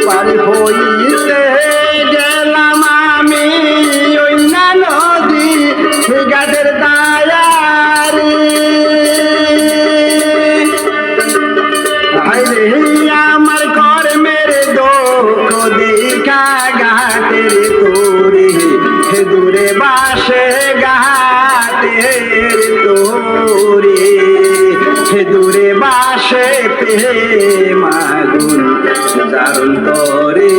পার হইতে গেলাম আমি ওই না নদী গাছের দায়ারি হাইরে আমার কর্মের দুঃখ দেখা ঘাটের তোরে দূরে বাসে ঘাটের তোরে দূরে বাসে প্রেমাগুন দারুণ তরে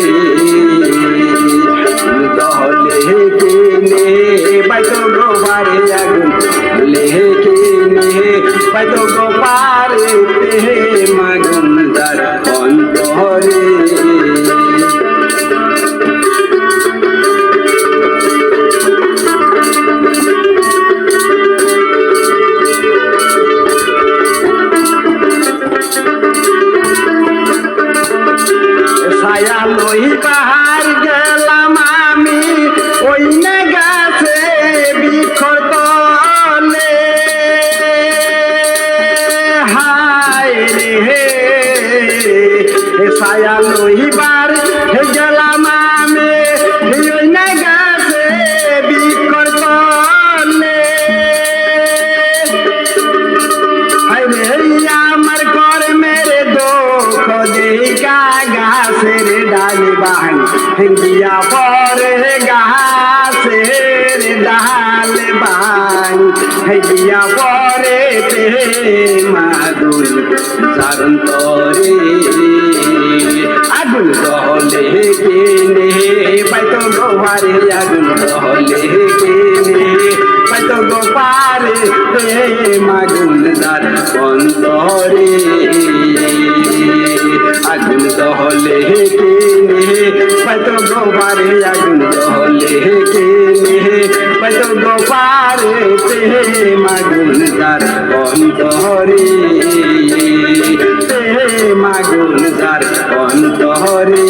দহলে কিনে বাইতো গোপারে আগুন লেকে নে বাইতো গোপারে প্রেমাগুন দার অন্তরে ছায়া লই বাহার গেলাম আমি ওই না গাছে বৃক্ষর তলে হায় রে ছায়া লইবার গেলাম আমি ওই না গাছে বৃক্ষর তলে হায় রে আমার কর্মের দুঃখ দেখা গাছের ডালে বাহান দিয়া পরে গাছের ডালে বাহান দিয়া পরে মাগুল চারণ তরে আগুন দহলে কিনে পাইতো গোপারে আগুন দহলে কিনে পাইতো গোপারে মাগুল দার অন্তরে আগুন দহলে কিনে পাইতো গোপারে আগুন দহলে কিনে পাইতো গোপারে মাগুন দার অন্তরে মাগুন দার অন্তরে